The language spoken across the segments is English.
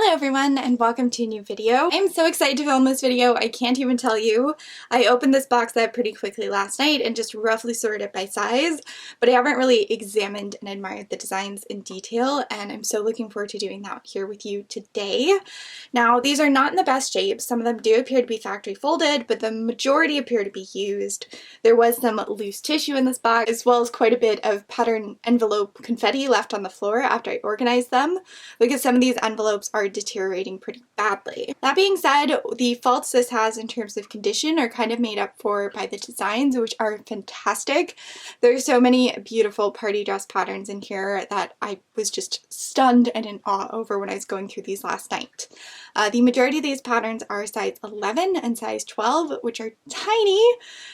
Hello everyone and welcome to a new video. I'm so excited to film this video, I can't even tell you. I opened this box set pretty quickly last night and just roughly sorted it by size, but I haven't really examined and admired the designs in detail, and I'm so looking forward to doing that here with you today. Now, these are not in the best shape. Some of them do appear to be factory folded, but the majority appear to be used. There was some loose tissue in this box, as well as quite a bit of pattern envelope confetti left on the floor after I organized them, because some of these envelopes are deteriorating pretty badly. That being said, the faults this has in terms of condition are kind of made up for by the designs, which are fantastic. There's so many beautiful party dress patterns in here that I was just stunned and in awe over when I was going through these last night. The majority of these patterns are size 11 and size 12, which are tiny.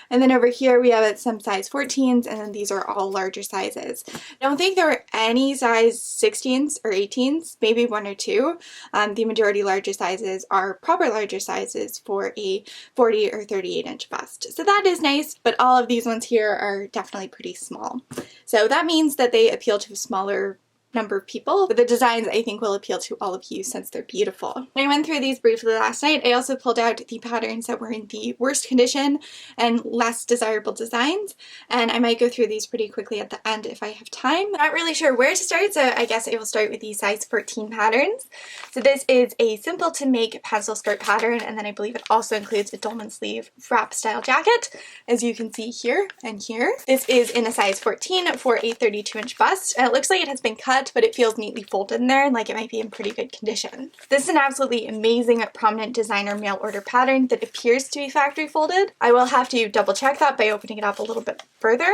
And then over here we have some size 14s, and then these are all larger sizes. I don't think there are any size 16s or 18s, maybe one or two. The majority larger sizes are proper larger sizes for a 40 or 38 inch bust. So that is nice, but all of these ones here are definitely pretty small. So that means that they appeal to a smaller number of people, but the designs I think will appeal to all of you since they're beautiful. When I went through these briefly last night, I also pulled out the patterns that were in the worst condition and less desirable designs, and I might go through these pretty quickly at the end if I have time. Not really sure where to start, so I guess I will start with the size 14 patterns. So this is a simple to make pencil skirt pattern, and then I believe it also includes a dolman sleeve wrap style jacket, as you can see here and here. This is in a size 14 for a 32 inch bust, and it looks like it has been cut, but it feels neatly folded in there and like it might be in pretty good condition. This is an absolutely amazing prominent designer mail order pattern that appears to be factory folded. I will have to double check that by opening it up a little bit further.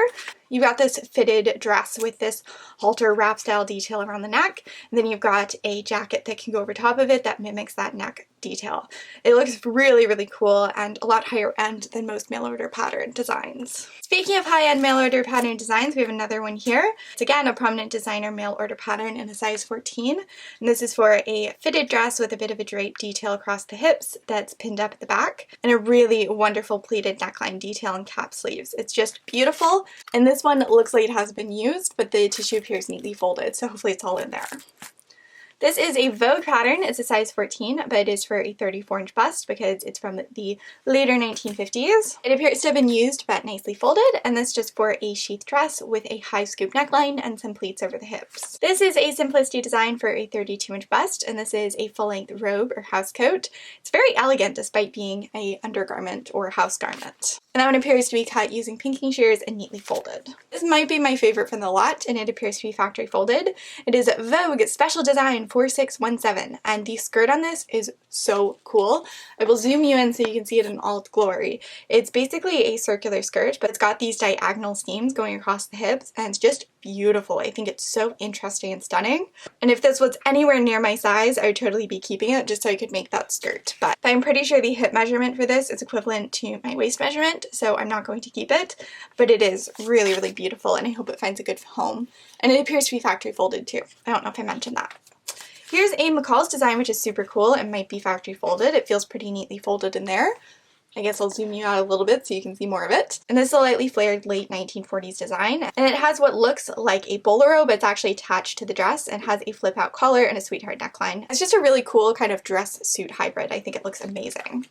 You've got this fitted dress with this halter wrap style detail around the neck, and then you've got a jacket that can go over top of it that mimics that neck detail. It looks really, really cool and a lot higher end than most mail order pattern designs. Speaking of high-end mail order pattern designs, we have another one here. It's again a prominent designer mail order pattern in a size 14, and this is for a fitted dress with a bit of a drape detail across the hips that's pinned up at the back, and a really wonderful pleated neckline detail and cap sleeves. It's just beautiful, and this one looks like it has been used, but the tissue appears neatly folded, so hopefully it's all in there. This is a Vogue pattern. It's a size 14, but it is for a 34 inch bust because it's from the later 1950s. It appears to have been used but nicely folded, and this is just for a sheath dress with a high scoop neckline and some pleats over the hips. This is a simplicity design for a 32 inch bust, and this is a full-length robe or house coat. It's very elegant despite being a undergarment or house garment. And that one appears to be cut using pinking shears and neatly folded. This might be my favorite from the lot, and it appears to be factory folded. It is Vogue Special Design 4617, and the skirt on this is so cool. I will zoom you in so you can see it in all its glory. It's basically a circular skirt, but it's got these diagonal seams going across the hips, and it's just beautiful. I think it's so interesting and stunning. And if this was anywhere near my size, I would totally be keeping it just so I could make that skirt. But I'm pretty sure the hip measurement for this is equivalent to my waist measurement, so I'm not going to keep it. But it is really, really beautiful, and I hope it finds a good home. And it appears to be factory folded too. I don't know if I mentioned that. Here's a McCall's design, which is super cool and might be factory folded. It feels pretty neatly folded in there. I guess I'll zoom you out a little bit so you can see more of it. And this is a lightly flared late 1940s design, and it has what looks like a bolero, but it's actually attached to the dress and has a flip out collar and a sweetheart neckline. It's just a really cool kind of dress suit hybrid. I think it looks amazing.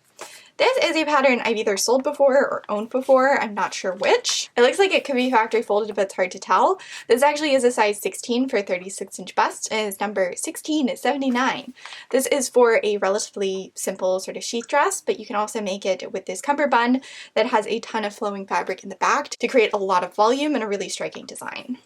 This is a pattern I've either sold before or owned before, I'm not sure which. It looks like it could be factory folded, but it's hard to tell. This actually is a size 16 for a 36 inch bust, and it's number 1679. This is for a relatively simple sort of sheath dress, but you can also make it with this cummerbund that has a ton of flowing fabric in the back to create a lot of volume and a really striking design.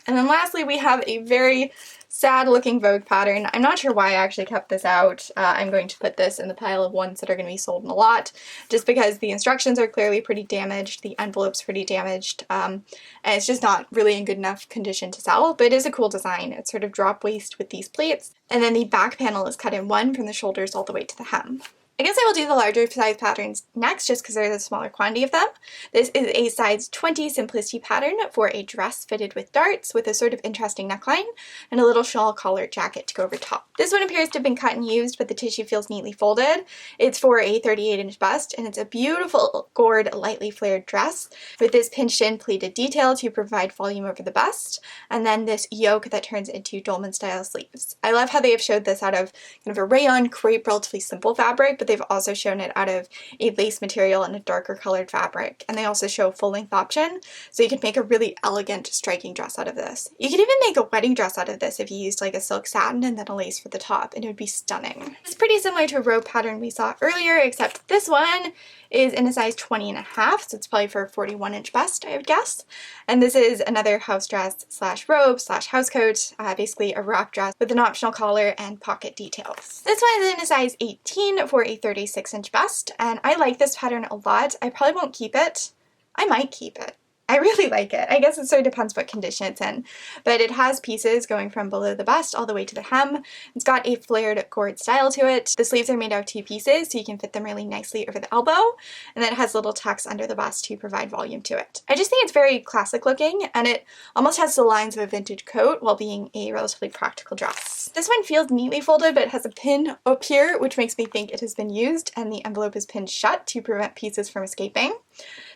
And then lastly, we have a very sad looking Vogue pattern. I'm not sure why I actually kept this out. I'm going to put this in the pile of ones that are going to be sold in a lot, just because the instructions are clearly pretty damaged, the envelope's pretty damaged, and it's just not really in good enough condition to sell, but it is a cool design. It's sort of drop waist with these pleats, and then the back panel is cut in one from the shoulders all the way to the hem. I guess I will do the larger size patterns next just because there's a smaller quantity of them. This is a size 20 simplicity pattern for a dress fitted with darts with a sort of interesting neckline and a little shawl collar jacket to go over top. This one appears to have been cut and used, but the tissue feels neatly folded. It's for a 38-inch bust, and it's a beautiful gourd lightly flared dress with this pinched in pleated detail to provide volume over the bust, and then this yoke that turns into dolman style sleeves. I love how they have showed this out of kind of a rayon crepe, relatively simple fabric, but they've also shown it out of a lace material and a darker colored fabric. And they also show full length option, so you could make a really elegant, striking dress out of this. You could even make a wedding dress out of this if you used like a silk satin and then a lace for the top, and it would be stunning. It's pretty similar to a robe pattern we saw earlier, except this one is in a size 20.5, so it's probably for a 41-inch bust, I would guess. And this is another house dress slash robe slash housecoat, basically a wrap dress with an optional collar and pocket details. This one is in a size 18 for a 36-inch bust, and I like this pattern a lot. I probably won't keep it. I might keep it. I really like it. I guess it sort of depends what condition it's in, but it has pieces going from below the bust all the way to the hem. It's got a flared gourd style to it. The sleeves are made out of 2 pieces, so you can fit them really nicely over the elbow, and then it has little tucks under the bust to provide volume to it. I just think it's very classic looking, and it almost has the lines of a vintage coat while being a relatively practical dress. This one feels neatly folded, but it has a pin up here, which makes me think it has been used, and the envelope is pinned shut to prevent pieces from escaping.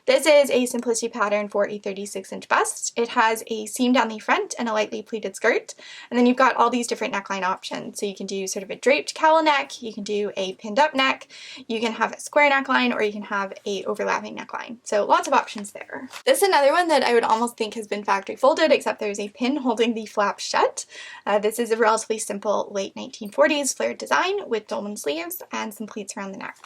This is a simplicity pattern for a 36-inch bust. It has a seam down the front and a lightly pleated skirt, and then you've got all these different neckline options. So you can do sort of a draped cowl neck, you can do a pinned up neck, you can have a square neckline, or you can have a overlapping neckline. So lots of options there. This is another one that I would almost think has been factory folded, except there's a pin holding the flap shut. This is a relatively simple late 1940s flared design with dolman sleeves and some pleats around the neck.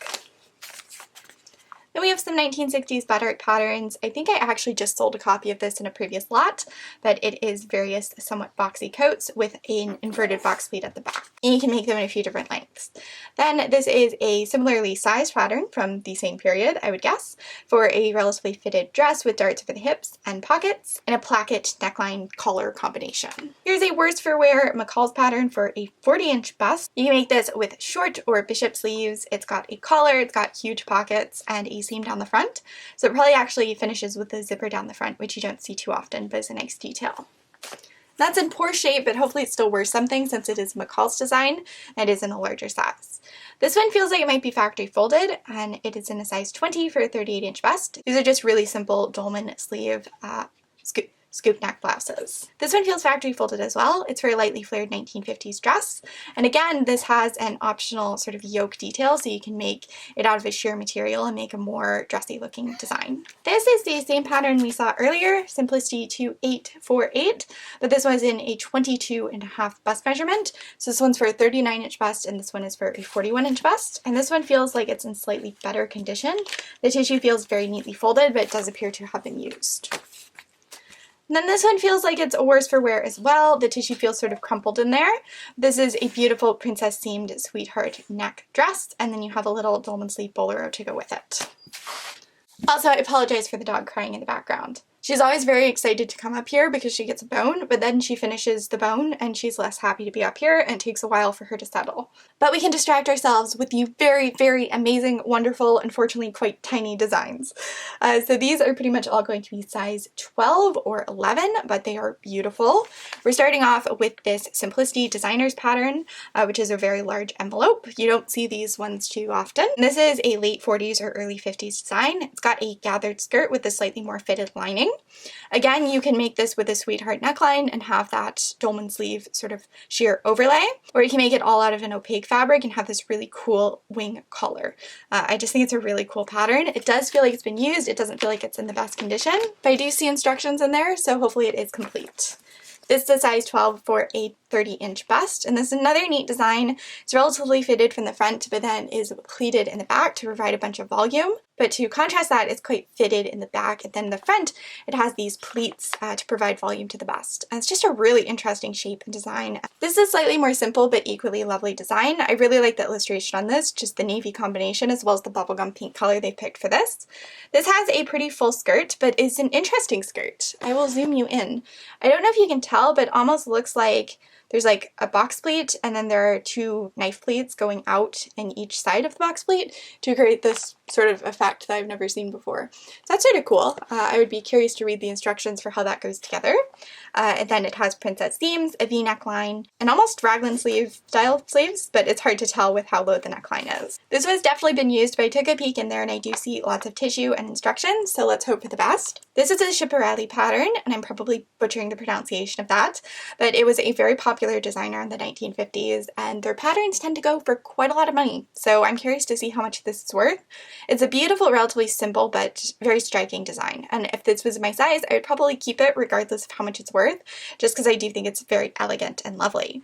Then we have some 1960s batik patterns. I think I actually just sold a copy of this in a previous lot, but it is various somewhat boxy coats with an inverted box pleat at the back. And you can make them in a few different lengths. Then this is a similarly sized pattern from the same period, I would guess, for a relatively fitted dress with darts over the hips and pockets and a placket neckline collar combination. Here's a worse for wear McCall's pattern for a 40-inch bust. You can make this with short or bishop sleeves. It's got a collar, it's got huge pockets, and a seam down the front, so it probably actually finishes with a zipper down the front, which you don't see too often, but is a nice detail. That's in poor shape, but hopefully it still wears something since it is McCall's design and is in a larger size. This one feels like it might be factory folded, and it is in a size 20 for a 38-inch bust. These are just really simple dolman sleeve scoop neck blouses. This one feels factory folded as well. It's for a lightly flared 1950s dress. And again, this has an optional sort of yoke detail, so you can make it out of a sheer material and make a more dressy looking design. This is the same pattern we saw earlier, Simplicity 2848, but this one is in a 22.5 bust measurement. So this one's for a 39-inch bust, and this one is for a 41-inch bust. And this one feels like it's in slightly better condition. The tissue feels very neatly folded, but it does appear to have been used. And then this one feels like it's a worse for wear as well. The tissue feels sort of crumpled in there. This is a beautiful princess seamed sweetheart neck dress, and then you have a little dolman sleeve bolero to go with it. Also, I apologize for the dog crying in the background. She's always very excited to come up here because she gets a bone, but then she finishes the bone and she's less happy to be up here, and it takes a while for her to settle. But we can distract ourselves with the very, very amazing, wonderful, unfortunately quite tiny designs. So these are pretty much all going to be size 12 or 11, but they are beautiful. We're starting off with this Simplicity Designers pattern, which is a very large envelope. You don't see these ones too often. This is a late 40s or early 50s design. It's got a gathered skirt with a slightly more fitted lining. Again, you can make this with a sweetheart neckline and have that dolman sleeve sort of sheer overlay, or you can make it all out of an opaque fabric and have this really cool wing collar. I just think it's a really cool pattern. It does feel like it's been used. It doesn't feel like it's in the best condition, but I do see instructions in there, so hopefully it is complete. This is a size 12 for a 30-inch bust, and this is another neat design. It's relatively fitted from the front, but then is pleated in the back to provide a bunch of volume. But to contrast that, it's quite fitted in the back, and then in the front, it has these pleats to provide volume to the bust. And it's just a really interesting shape and design. This is a slightly more simple, but equally lovely design. I really like the illustration on this, just the navy combination, as well as the bubblegum pink color they picked for this. This has a pretty full skirt, but it's an interesting skirt. I will zoom you in. I don't know if you can tell, but it almost looks like there's like a box pleat and then there are two knife pleats going out in each side of the box pleat to create this sort of effect that I've never seen before. So that's sort of cool. I would be curious to read the instructions for how that goes together. And then it has princess seams, a V neckline, and almost raglan sleeve style sleeves, but it's hard to tell with how low the neckline is. This was definitely been used, but I took a peek in there and I do see lots of tissue and instructions, so let's hope for the best. This is a Shippery Pattern, and I'm probably butchering the pronunciation of that, but it was a very popular designer in the 1950s, and their patterns tend to go for quite a lot of money, so I'm curious to see how much this is worth. It's a beautiful, relatively simple, but very striking design, and if this was my size, I would probably keep it regardless of how much it's worth, just because I do think it's very elegant and lovely.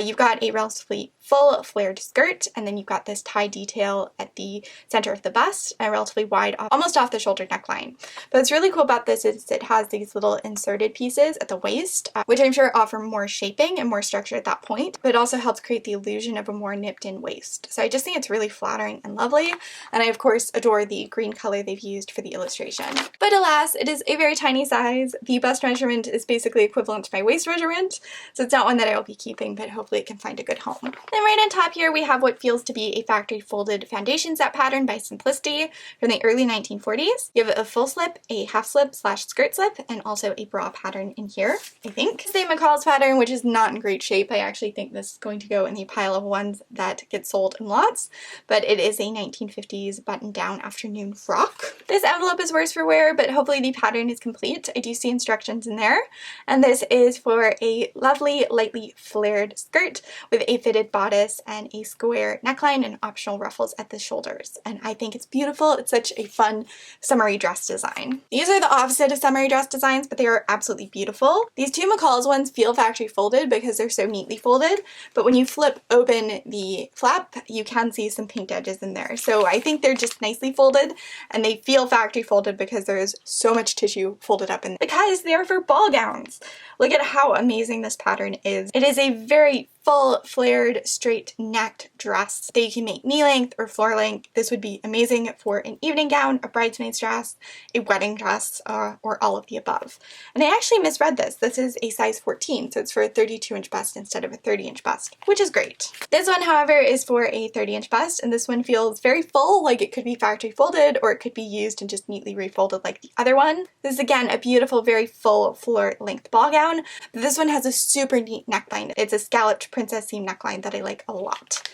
You've got a relatively full flared skirt, and then you've got this tie detail at the center of the bust, and a relatively wide, almost off the shoulder neckline. But what's really cool about this is it has these little inserted pieces at the waist, which I'm sure offer more shaping and more structure at that point, but it also helps create the illusion of a more nipped in waist. So I just think it's really flattering and lovely, and I of course adore the green color they've used for the illustration. But alas, it is a very tiny size. The bust measurement is basically equivalent to my waist measurement, so it's not one that I will be keeping, but hopefully it can find a good home. Then right on top here we have what feels to be a factory folded foundation set pattern by Simplicity from the early 1940s. You have a full slip, a half slip slash skirt slip, and also a bra pattern in here, I think. It's the McCall's pattern, which is not in great shape. I actually think this is going to go in the pile of ones that get sold in lots, but it is a 1950s button-down afternoon frock. This envelope is worse for wear, but hopefully the pattern is complete. I do see instructions in there, and this is for a lovely, lightly flared skirt with a fitted bodice and a square neckline and optional ruffles at the shoulders, and I think it's beautiful. It's such a fun summery dress design. These are the opposite of summery dress designs, but they are absolutely beautiful. These two McCall's ones feel factory folded because they're so neatly folded, but when you flip open the flap, you can see some pinked edges in there. So I think they're just nicely folded, and they feel factory folded because there's so much tissue folded up in there. Because they are for ball gowns. Look at how amazing this pattern is. It is a very full, flared, straight necked dress that you can make knee length or floor length. This would be amazing for an evening gown, a bridesmaid's dress, a wedding dress, or all of the above. And I actually misread this. This is a size 14, so it's for a 32-inch bust instead of a 30-inch bust, which is great. This one, however, is for a 30-inch bust, and this one feels very full, like it could be factory folded, or it could be used and just neatly refolded like the other one. This is, again, a beautiful, very full floor length ball gown, but this one has a super neat neckline. It's a scalloped princess seam neckline that I like a lot.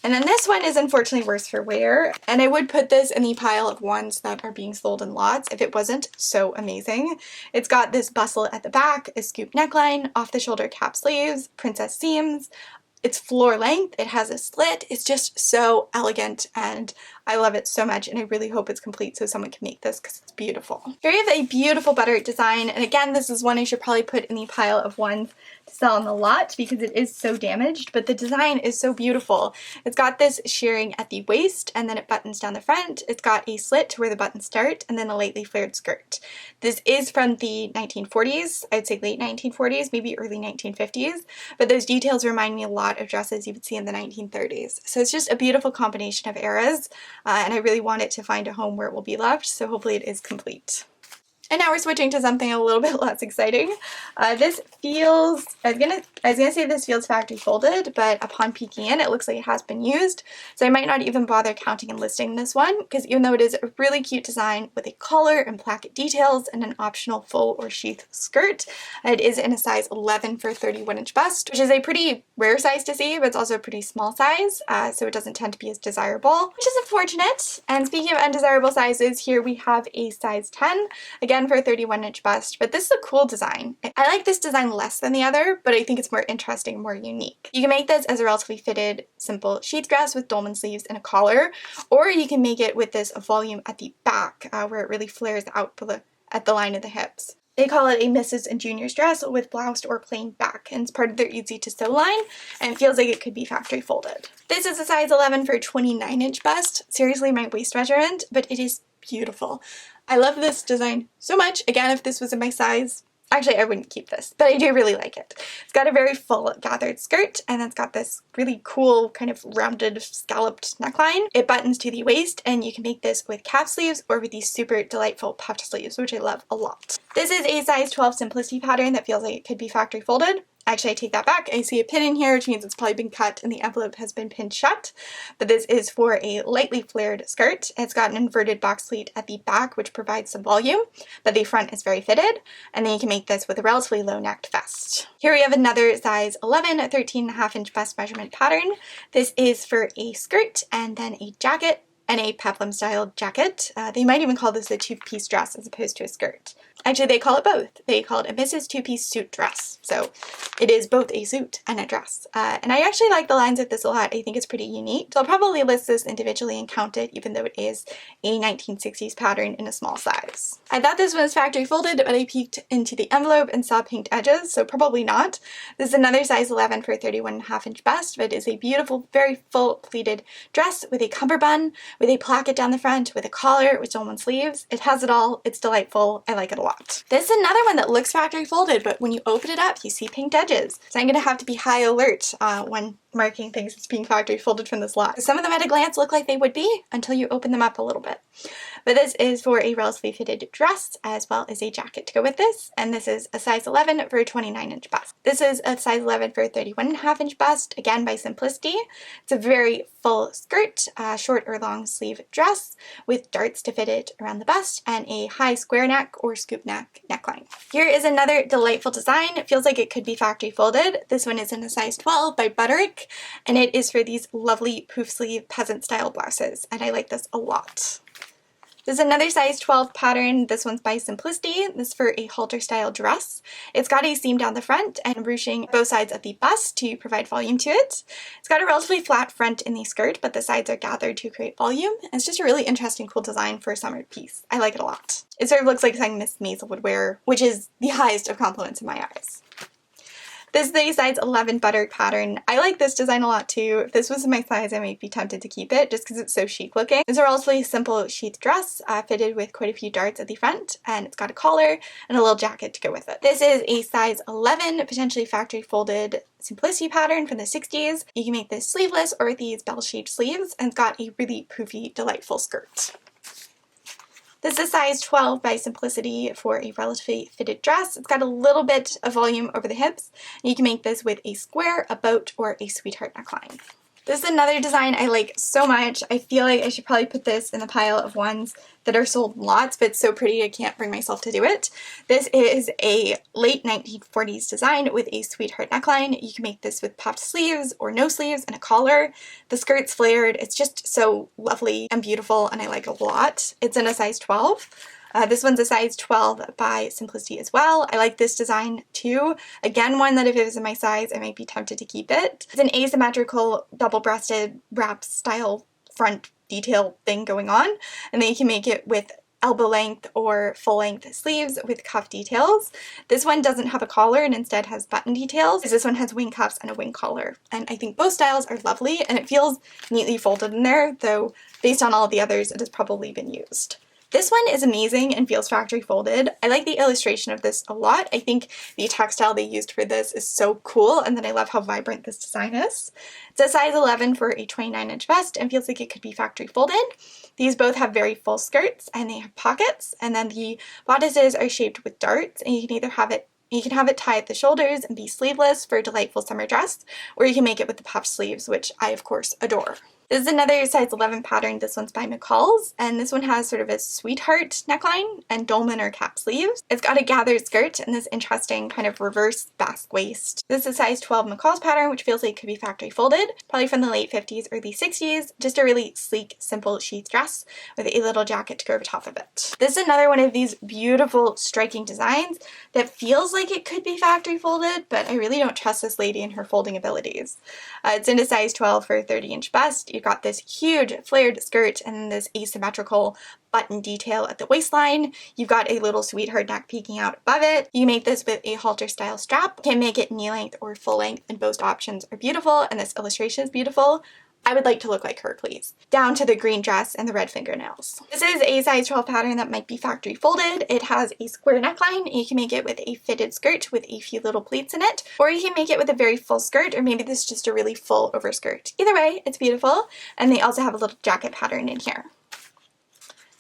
And then this one is unfortunately worse for wear, and I would put this in the pile of ones that are being sold in lots if it wasn't so amazing. It's got this bustle at the back, a scoop neckline, off the shoulder cap sleeves, princess seams. It's floor length, it has a slit, it's just so elegant and I love it so much, and I really hope it's complete so someone can make this because it's beautiful. Here you have a beautiful butterick design, and again this is one I should probably put in the pile of ones to sell on the lot because it is so damaged, but the design is so beautiful. It's got this shearing at the waist and then it buttons down the front. It's got a slit to where the buttons start and then a lightly flared skirt. This is from the 1940s, I'd say late 1940s, maybe early 1950s, but those details remind me a lot of dresses you would see in the 1930s. So it's just a beautiful combination of eras, and I really want it to find a home where it will be loved, so hopefully it is complete. And now we're switching to something a little bit less exciting. This feels, I was gonna say this feels factory folded, but upon peeking in, it looks like it has been used. So I might not even bother counting and listing this one, because even though it is a really cute design with a collar and placket details and an optional full or sheath skirt, it is in a size 11 for a 31-inch bust, which is a pretty rare size to see, but it's also a pretty small size, so it doesn't tend to be as desirable, which is unfortunate. And speaking of undesirable sizes, here we have a size 10, again for a 31-inch bust, but this is a cool design. I like this design less than the other, but I think it's more interesting, more unique. You can make this as a relatively fitted, simple sheath dress with dolman sleeves and a collar, or you can make it with this volume at the back, where it really flares out at the line of the hips. They call it a Mrs. and Junior's dress with bloused or plain back, and it's part of their easy to sew line, and it feels like it could be factory folded. This is a size 11 for a 29-inch bust, seriously my waist measurement, but it is beautiful. I love this design so much. Again, if this was in my size, actually I wouldn't keep this, but I do really like it. It's got a very full gathered skirt, and it's got this really cool kind of rounded scalloped neckline. It buttons to the waist, and you can make this with calf sleeves or with these super delightful puffed sleeves, which I love a lot. This is a size 12 Simplicity pattern that feels like it could be factory folded. Actually, I take that back. I see a pin in here, which means it's probably been cut and the envelope has been pinned shut. But this is for a lightly flared skirt. It's got an inverted box pleat at the back, which provides some volume, but the front is very fitted. And then you can make this with a relatively low necked vest. Here we have another size 11, 13.5-inch bust measurement pattern. This is for a skirt and then a jacket and a peplum styled jacket. They might even call this a two-piece dress as opposed to a skirt. Actually, they call it both. They call it a Mrs. Two-Piece Suit Dress. So it is both a suit and a dress. And I actually like the lines of this a lot. I think it's pretty unique. So I'll probably list this individually and count it, even though it is a 1960s pattern in a small size. I thought this was factory folded, but I peeked into the envelope and saw pinked edges, so probably not. This is another size 11 for a 31.5-inch bust, but it is a beautiful, very full pleated dress with a cummerbund, with a placket down the front, with a collar, with Dolman sleeves. It has it all. It's delightful. I like it a lot. This is another one that looks factory folded, but when you open it up, you see pinked edges. So I'm going to have to be high alert when marking things as being factory folded from this lot. Some of them at a glance look like they would be until you open them up a little bit. But this is for a relatively fitted dress as well as a jacket to go with this. And this is a size 11 for a 29-inch bust. This is a size 11 for a 31.5-inch bust, again by Simplicity. It's a very full skirt, short or long sleeve dress with darts to fit it around the bust and a high square neck or scoop neck neckline. Here is another delightful design. It feels like it could be factory folded. This one is in a size 12 by Butterick, and it is for these lovely poof sleeve peasant style blouses, and I like this a lot. This is another size 12 pattern. This one's by Simplicity. This is for a halter style dress. It's got a seam down the front and ruching both sides of the bust to provide volume to it. It's got a relatively flat front in the skirt, but the sides are gathered to create volume. It's just a really interesting, cool design for a summer piece. I like it a lot. It sort of looks like something Miss Maisel would wear, which is the highest of compliments in my eyes. This is the size 11 Butterick pattern. I like this design a lot too. If this was my size, I might be tempted to keep it just because it's so chic looking. It's a relatively simple sheath dress fitted with quite a few darts at the front, and it's got a collar and a little jacket to go with it. This is a size 11, potentially factory folded Simplicity pattern from the 60s. You can make this sleeveless or with these bell-shaped sleeves, and it's got a really poofy, delightful skirt. This is size 12 by Simplicity for a relatively fitted dress. It's got a little bit of volume over the hips. You can make this with a square, a boat, or a sweetheart neckline. This is another design I like so much. I feel like I should probably put this in the pile of ones that are sold in lots, but it's so pretty I can't bring myself to do it. This is a late 1940s design with a sweetheart neckline. You can make this with puffed sleeves or no sleeves and a collar. The skirt's flared. It's just so lovely and beautiful, and I like it a lot. It's in a size 12. This one's a size 12 by Simplicity as well. I like this design too. Again, one that if it was in my size, I might be tempted to keep it. It's an asymmetrical double-breasted wrap style front detail thing going on, and then you can make it with elbow length or full length sleeves with cuff details. This one doesn't have a collar and instead has button details. This one has wing cuffs and a wing collar, and I think both styles are lovely, and it feels neatly folded in there, though based on all the others it has probably been used. This one is amazing and feels factory folded. I like the illustration of this a lot. I think the textile they used for this is so cool, and then I love how vibrant this design is. It's a size 11 for a 29-inch vest and feels like it could be factory folded. These both have very full skirts and they have pockets, and then the bodices are shaped with darts, and you can either have it tie at the shoulders and be sleeveless for a delightful summer dress, or you can make it with the puffed sleeves, which I of course adore. This is another size 11 pattern. This one's by McCall's, and this one has sort of a sweetheart neckline and dolman or cap sleeves. It's got a gathered skirt and this interesting kind of reverse basque waist. This is a size 12 McCall's pattern, which feels like it could be factory folded, probably from the late 50s, early 60s. Just a really sleek, simple sheath dress with a little jacket to go over top of it. This is another one of these beautiful, striking designs that feels like it could be factory folded, but I really don't trust this lady and her folding abilities. It's in a size 12 for a 30-inch bust. You've got this huge flared skirt and this asymmetrical button detail at the waistline. You've got a little sweetheart neck peeking out above it. You make this with a halter style strap. You can make it knee length or full length, and both options are beautiful, and this illustration is beautiful. I would like to look like her, please. Down to the green dress and the red fingernails. This is a size 12 pattern that might be factory folded. It has a square neckline. You can make it with a fitted skirt with a few little pleats in it, or you can make it with a very full skirt, or maybe this is just a really full overskirt. Either way, it's beautiful, and they also have a little jacket pattern in here.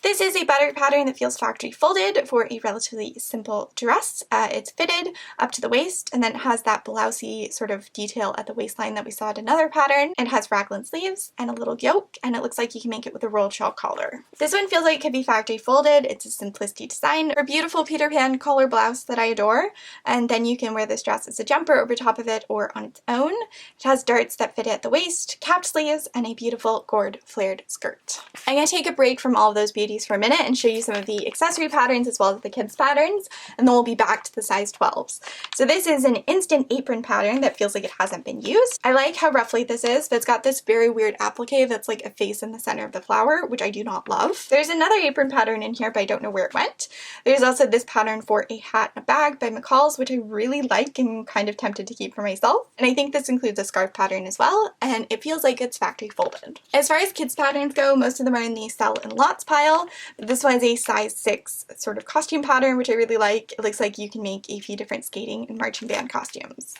This is a buttered pattern that feels factory folded for a relatively simple dress. It's fitted up to the waist and then it has that blousey sort of detail at the waistline that we saw in another pattern. It has raglan sleeves and a little yoke, and it looks like you can make it with a rolled shawl collar. This one feels like it could be factory folded. It's a simplicity design or beautiful Peter Pan collar blouse that I adore, and then you can wear this dress as a jumper over top of it or on its own. It has darts that fit at the waist, capped sleeves, and a beautiful gourd flared skirt. I'm going to take a break from all of those beauties for a minute and show you some of the accessory patterns as well as the kids patterns, and then we'll be back to the size 12s. So this is an instant apron pattern that feels like it hasn't been used. I like how roughly this is, but it's got this very weird applique that's like a face in the center of the flower, which I do not love. There's another apron pattern in here, but I don't know where it went. There's also this pattern for a hat and a bag by McCall's, which I really like and kind of tempted to keep for myself. And I think this includes a scarf pattern as well, and it feels like it's factory folded. As far as kids patterns go, most of them are in the sell in lots pile. This one is a size 6 sort of costume pattern, which I really like. It looks like you can make a few different skating and marching band costumes.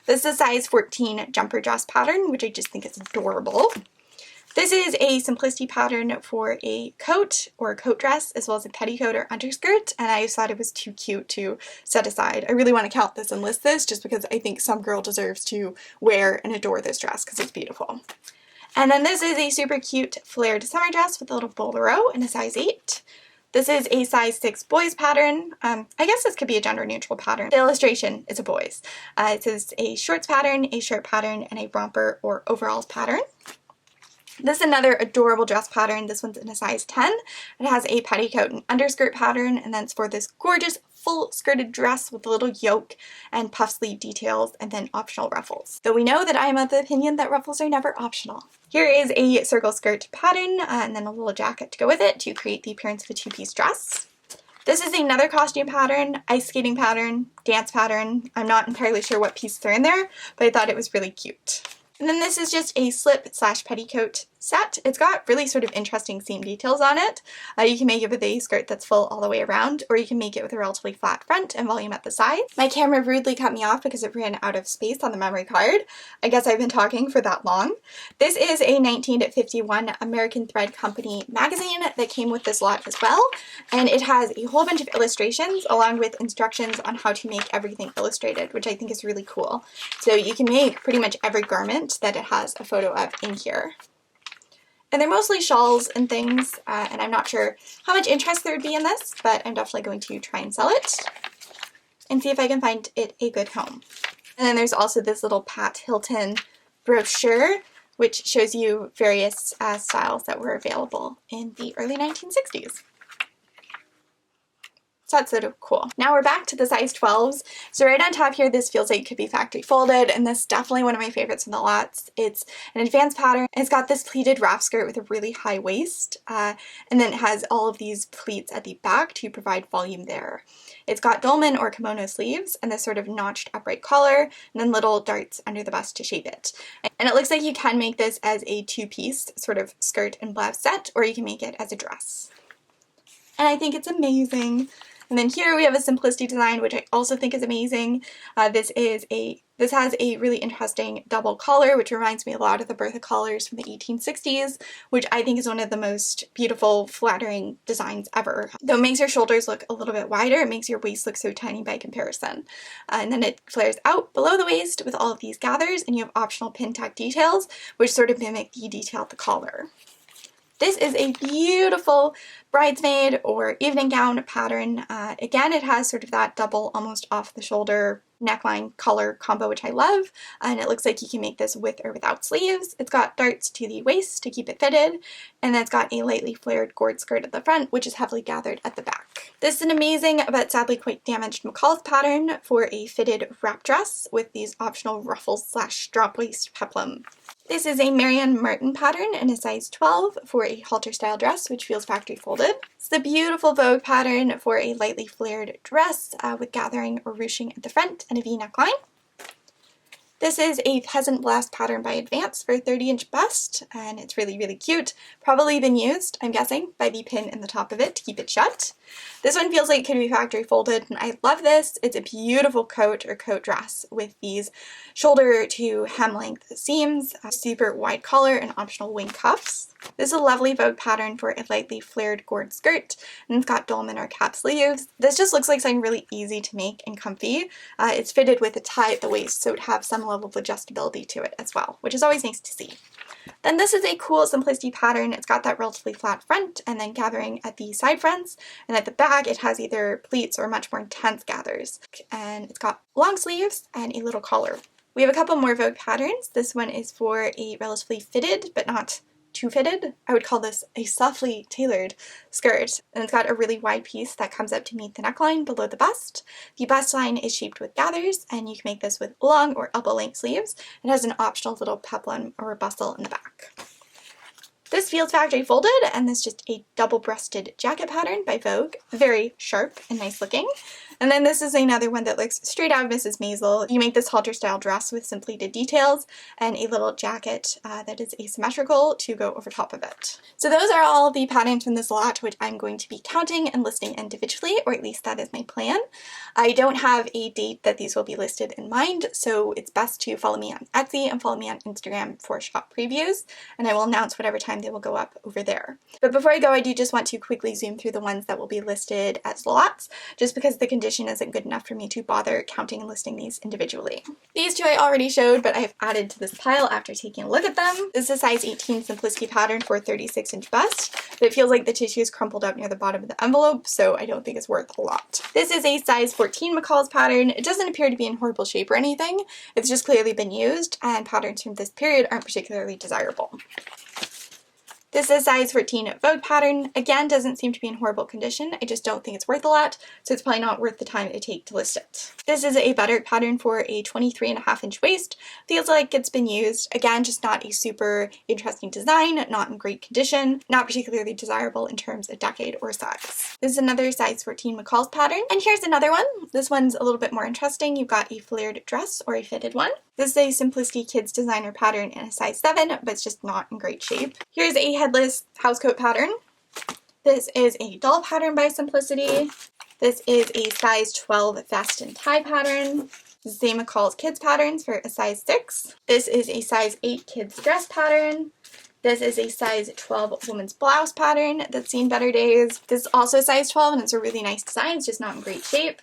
This is a size 14 jumper dress pattern, which I just think is adorable. This is a simplicity pattern for a coat or a coat dress, as well as a petticoat or underskirt, and I just thought it was too cute to set aside. I really want to count this and list this just because I think some girl deserves to wear and adore this dress because it's beautiful. And then this is a super cute flared summer dress with a little bolero in a size 8. This is a size 6 boys pattern. I guess this could be a gender neutral pattern. The illustration is a boys. It says a shorts pattern, a shirt pattern, and a romper or overalls pattern. This is another adorable dress pattern. This one's in a size 10. It has a petticoat and underskirt pattern, and then it's for this gorgeous full skirted dress with a little yoke and puff sleeve details and then optional ruffles. Though we know that I am of the opinion that ruffles are never optional. Here is a circle skirt pattern and then a little jacket to go with it to create the appearance of a two-piece dress. This is another costume pattern, ice skating pattern, dance pattern. I'm not entirely sure what pieces are in there, but I thought it was really cute. And then this is just a slip / petticoat set. It's got really sort of interesting seam details on it. You can make it with a skirt that's full all the way around, or you can make it with a relatively flat front and volume at the sides. My camera rudely cut me off because it ran out of space on the memory card. I guess I've been talking for that long. This is a 1951 American Thread Company magazine that came with this lot as well, and it has a whole bunch of illustrations along with instructions on how to make everything illustrated, which I think is really cool. So you can make pretty much every garment that it has a photo of in here. And they're mostly shawls and things, and I'm not sure how much interest there would be in this, but I'm definitely going to try and sell it and see if I can find it a good home. And then there's also this little Pat Hilton brochure, which shows you various styles that were available in the early 1960s. So that's sort of cool. Now we're back to the size 12s. So right on top here, this feels like it could be factory folded, and this is definitely one of my favorites from the lots. It's an advanced pattern. It's got this pleated wrap skirt with a really high waist, and then it has all of these pleats at the back to provide volume there. It's got dolman or kimono sleeves and this sort of notched upright collar, and then little darts under the bust to shape it. And it looks like you can make this as a two-piece sort of skirt and blouse set, or you can make it as a dress. And I think it's amazing. And then here we have a simplicity design, which I also think is amazing. This has a really interesting double collar, which reminds me a lot of the Bertha collars from the 1860s, which I think is one of the most beautiful, flattering designs ever. Though it makes your shoulders look a little bit wider, it makes your waist look so tiny by comparison. And then it flares out below the waist with all of these gathers, and you have optional pin tuck details, which sort of mimic the detail at the collar. This is a beautiful bridesmaid or evening gown pattern. Again, it has sort of that double, almost off the shoulder neckline color combo, which I love. And it looks like you can make this with or without sleeves. It's got darts to the waist to keep it fitted. And then it's got a lightly flared gourd skirt at the front, which is heavily gathered at the back. This is an amazing, but sadly quite damaged McCall's pattern for a fitted wrap dress with these optional ruffles / drop waist peplum. This is a Marianne Martin pattern in a size 12 for a halter style dress, which feels factory folded. It's the beautiful Vogue pattern for a lightly flared dress with gathering or ruching at the front and a V neckline. This is a peasant blouse pattern by Advance for a 30-inch bust, and it's really, really cute. Probably been used, I'm guessing, by the pin in the top of it to keep it shut. This one feels like it could be factory folded, and I love this. It's a beautiful coat or coat dress with these shoulder to hem length seams, a super wide collar, and optional wing cuffs. This is a lovely Vogue pattern for a lightly flared gourd skirt, and it's got dolman or cap sleeves. This just looks like something really easy to make and comfy. It's fitted with a tie at the waist, so it has some level of adjustability to it as well, which is always nice to see. Then this is a cool simplicity pattern. It's got that relatively flat front and then gathering at the side fronts, and at the back it has either pleats or much more intense gathers. And it's got long sleeves and a little collar. We have a couple more Vogue patterns. This one is for a relatively fitted, but not too fitted. I would call this a softly tailored skirt, and it's got a really wide piece that comes up to meet the neckline below the bust. The bust line is shaped with gathers, and you can make this with long or elbow length sleeves. It has an optional little peplum or bustle in the back. This feels factory folded, and this is just a double-breasted jacket pattern by Vogue. Very sharp and nice looking. And then this is another one that looks straight out of Mrs. Maisel. You make this halter style dress with some pleated details and a little jacket that is asymmetrical to go over top of it. So those are all the patterns from this lot, which I'm going to be counting and listing individually, or at least that is my plan. I don't have a date that these will be listed in mind, so it's best to follow me on Etsy and follow me on Instagram for shop previews, and I will announce whatever time they will go up over there. But before I go, I do just want to quickly zoom through the ones that will be listed as lots, just because the condition isn't good enough for me to bother counting and listing these individually. These two I already showed, but I've added to this pile after taking a look at them. This is a size 18 simplicity pattern for a 36-inch bust, but it feels like the tissue is crumpled up near the bottom of the envelope, so I don't think it's worth a lot. This is a size 14 McCall's pattern. It doesn't appear to be in horrible shape or anything. It's just clearly been used, and patterns from this period aren't particularly desirable. This is a size 14 Vogue pattern. Again, doesn't seem to be in horrible condition. I just don't think it's worth a lot, so it's probably not worth the time it take to list it. This is a buttered pattern for a 23.5-inch waist. Feels like it's been used. Again, just not a super interesting design, not in great condition, not particularly desirable in terms of decade or size. This is another size 14 McCall's pattern. And here's another one. This one's a little bit more interesting. You've got a flared dress or a fitted one. This is a Simplicity Kids designer pattern in a size 7, but it's just not in great shape. Here's a headless housecoat pattern. This is a doll pattern by Simplicity. This is a size 12 vest and tie pattern. This is a McCall's Kids patterns for a size 6. This is a size 8 kids dress pattern. This is a size 12 woman's blouse pattern that's seen better days. This is also a size 12 and it's a really nice design, it's just not in great shape.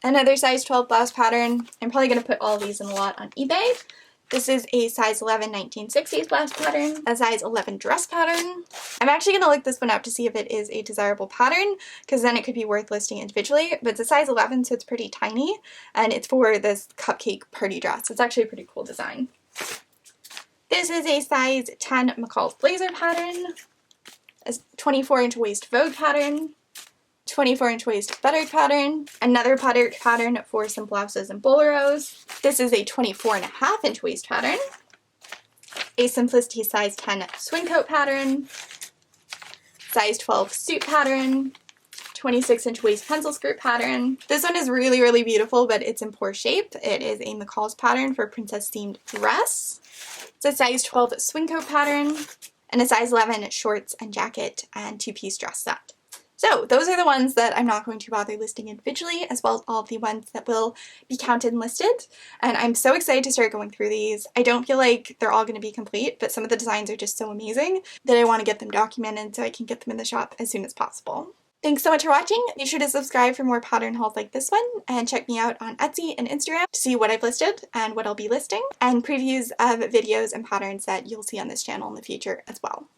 Another size 12 blouse pattern. I'm probably going to put all these in a lot on eBay. This is a size 11 1960s blouse pattern, a size 11 dress pattern. I'm actually going to look this one up to see if it is a desirable pattern, because then it could be worth listing individually, but it's a size 11 so it's pretty tiny, and it's for this cupcake party dress. It's actually a pretty cool design. This is a size 10 McCall's blazer pattern, a 24-inch waist Vogue pattern, 24-inch waist buttered pattern, another buttered pattern for some blouses and boleros. This is a 24.5-inch waist pattern, a Simplicity size 10 swing coat pattern, size 12 suit pattern, 26-inch waist pencil skirt pattern. This one is really, really beautiful, but it's in poor shape. It is a McCall's pattern for princess themed dress. It's a size 12 swing coat pattern, and a size 11 shorts and jacket and two-piece dress set. So those are the ones that I'm not going to bother listing individually, as well as all of the ones that will be counted and listed. And I'm so excited to start going through these. I don't feel like they're all going to be complete, but some of the designs are just so amazing that I want to get them documented so I can get them in the shop as soon as possible. Thanks so much for watching. Be sure to subscribe for more pattern hauls like this one, and check me out on Etsy and Instagram to see what I've listed and what I'll be listing, and previews of videos and patterns that you'll see on this channel in the future as well.